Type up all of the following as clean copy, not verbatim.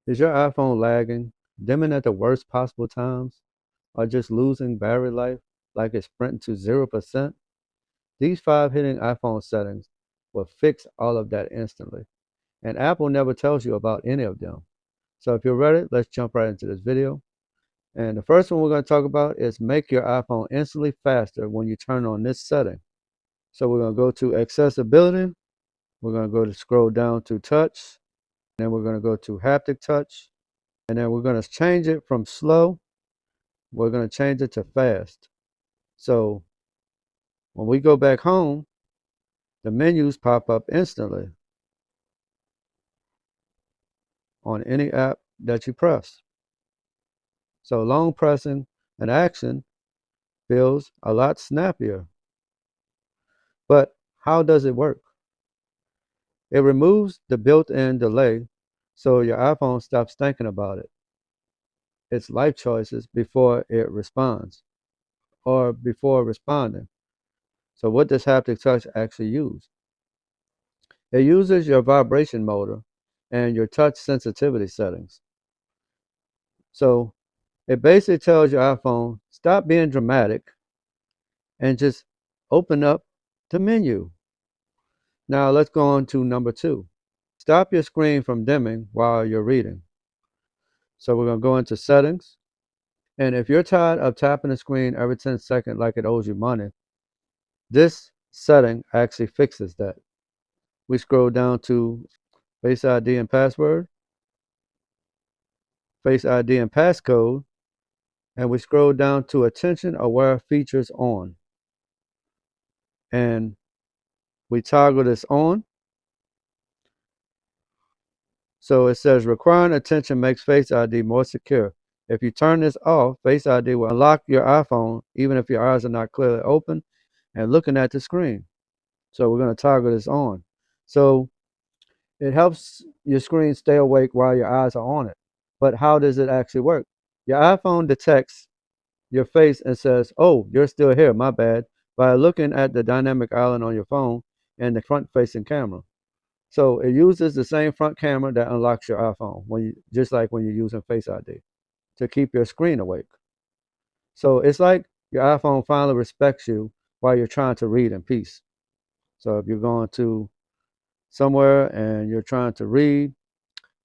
Is your iPhone lagging, dimming at the worst possible times, or just losing battery life like it's sprinting to 0%? These 5 hidden iPhone settings will fix all of that instantly. And Apple never tells you about any of them. So if you're ready, let's jump right into this video. And the first one we're going to talk about is make your iPhone instantly faster when you turn on this setting. So we're going to go to accessibility. We're going to go to scroll down to touch. Then we're going to go to haptic touch. And then we're going to change it from slow. We're going to change it to fast. So when we go back home, the menus pop up instantly on any app that you press. So long pressing an action feels a lot snappier. But how does it work? It removes the built-in delay so your iPhone stops thinking about its life choices before it responds or before responding. So what does haptic touch actually use? It uses your vibration motor and your touch sensitivity settings. So it basically tells your iPhone, stop being dramatic and just open up the menu. Now let's go on to number 2. Stop your screen from dimming while you're reading. So we're going to go into settings. And if you're tired of tapping the screen every 10 seconds like it owes you money, this setting actually fixes that. We scroll down to Face ID and password, Face ID and passcode, and we scroll down to attention aware features on. And we toggle this on. So it says requiring attention makes Face ID more secure. If you turn this off, Face ID will unlock your iPhone even if your eyes are not clearly open and looking at the screen. So we're going to toggle this on. So it helps your screen stay awake while your eyes are on it. But how does it actually work? Your iPhone detects your face and says, oh, you're still here, my bad, by looking at the dynamic island on your phone and the front facing camera. So it uses the same front camera that unlocks your iPhone just like when you're using Face ID to keep your screen awake. So it's like your iPhone finally respects you while you're trying to read in peace. So if you're going to somewhere and you're trying to read,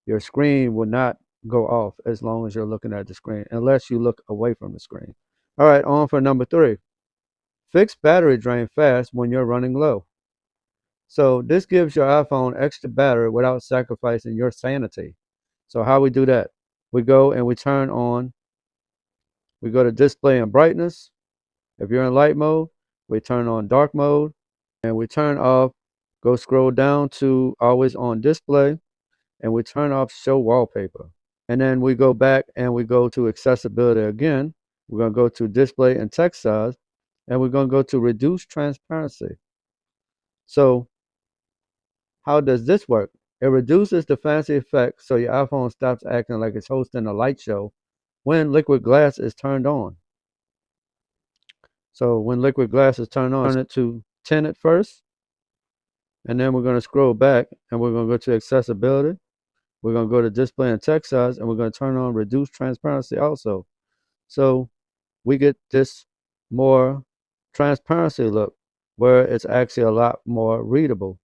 your screen will not go off as long as you're looking at the screen, unless you look away from the screen. All right, on for number 3. Fix battery drain fast when you're running low. So this gives your iPhone extra battery without sacrificing your sanity. So how we do that? We go and we go to display and brightness. If you're in light mode, we turn on dark mode and we turn off, go scroll down to always on display and we turn off show wallpaper. And then we go back and we go to accessibility again. We're going to go to display and text size and we're going to go to reduce transparency. So how does this work? It reduces the fancy effect so your iPhone stops acting like it's hosting a light show when liquid glass is turned on. So when liquid glass is turned on, turn it to 10 at first, and then we're going to scroll back and we're going to go to accessibility. We're going to go to display and text size, and we're going to turn on reduce transparency also. So we get this more transparency look where it's actually a lot more readable.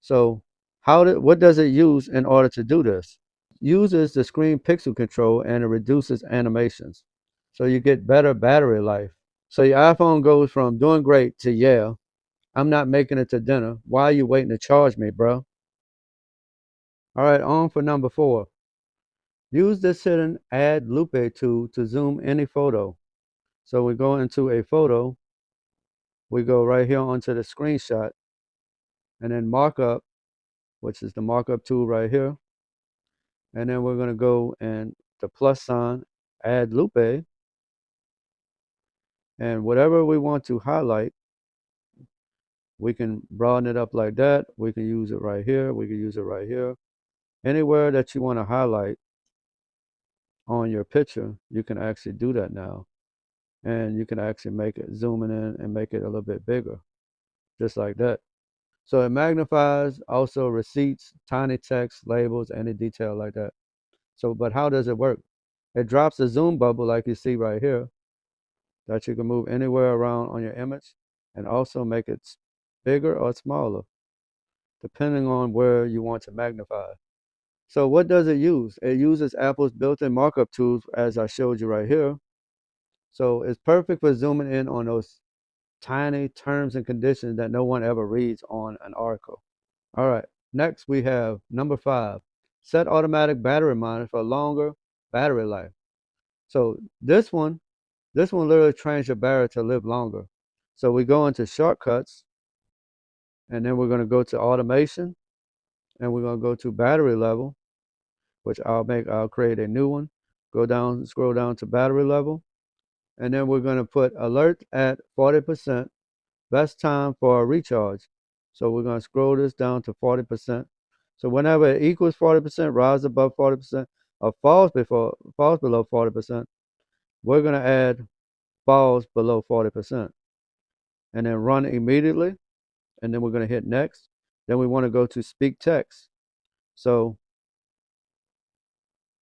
So what does it use in order to do this? It uses the screen pixel control and it reduces animations. So you get better battery life. So your iPhone goes from doing great to yeah, I'm not making it to dinner. Why are you waiting to charge me, bro? All right, on for number 4. Use this hidden add lupe tool to zoom any photo. So we go into a photo, we go right here onto the screenshot, and then markup, which is the markup tool right here. And then we're going to go and the plus sign, add lupe, and whatever we want to highlight, we can broaden it up like that. We can use it right here. We can use it right here. Anywhere that you want to highlight on your picture, you can actually do that now. And you can actually make it zooming in and make it a little bit bigger, just like that. So it magnifies also receipts, tiny text, labels, any detail like that. So, but how does it work? It drops a zoom bubble like you see right here that you can move anywhere around on your image and also make it bigger or smaller depending on where you want to magnify. So what does it use? It uses Apple's built-in markup tools as I showed you right here. So it's perfect for zooming in on those tiny terms and conditions that no one ever reads on an article. All right, next we have number 5, set automatic battery reminder for longer battery life. So this one literally trains your battery to live longer. So we go into shortcuts, and then we're going to go to automation, and we're going to go to battery level, which I'll create a new one. Go down, scroll down to battery level, and then we're going to put alert at 40%, best time for a recharge. So we're going to scroll this down to 40%. So whenever it equals 40%, rise above 40%, or falls below 40%, we're going to add falls below 40%, and then run immediately. And then we're going to hit next. Then we want to go to speak text. So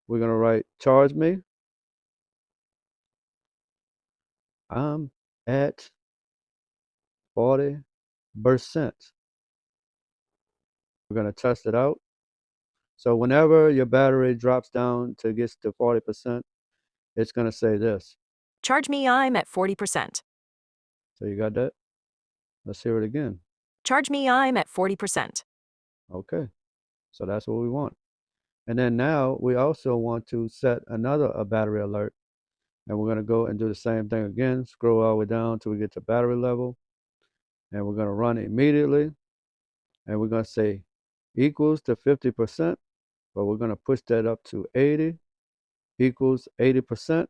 we're going to write charge me. I'm at 40%. We're going to test it out. So whenever your battery drops down to gets to 40%, it's going to say this. Charge me, I'm at 40%. So you got that? Let's hear it again. Charge me, I'm at 40%. Okay. So that's what we want. And then now we also want to set another battery alert. And we're going to go and do the same thing again. Scroll all the way down till we get to battery level. And we're going to run immediately. And we're going to say equals to 50%, but we're going to push that up to 80 equals 80%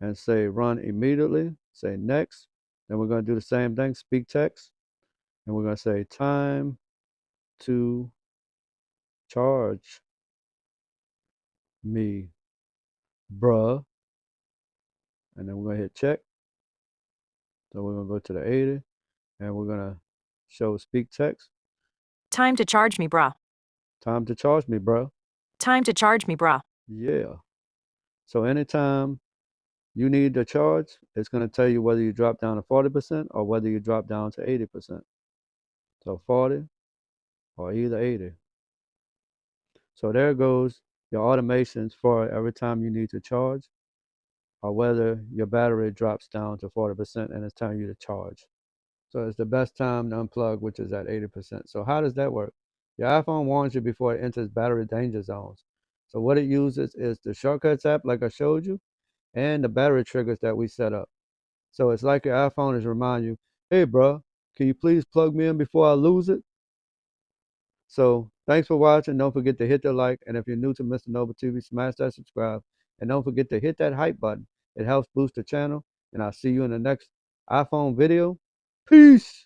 and say run immediately. Say next. Then we're going to do the same thing, speak text. And we're going to say time to charge me, bruh. And then we're going to hit check. So we're going to go to the 80 and we're going to show speak text. Time to charge me, bruh. Time to charge me, bruh. Time to charge me, bruh. Yeah. So anytime you need the charge, it's going to tell you whether you drop down to 40% or whether you drop down to 80%. So 40 or either 80. So there goes your automations for every time you need to charge or whether your battery drops down to 40% and it's telling you to charge. So it's the best time to unplug, which is at 80%. So how does that work? Your iPhone warns you before it enters battery danger zones. So what it uses is the Shortcuts app, like I showed you, and the battery triggers that we set up. So it's like your iPhone is reminding you, hey, bro, can you please plug me in before I lose it? So thanks for watching. Don't forget to hit the like. And if you're new to Mr. Nova TV, smash that subscribe. And don't forget to hit that hype button. It helps boost the channel. And I'll see you in the next iPhone video. Peace.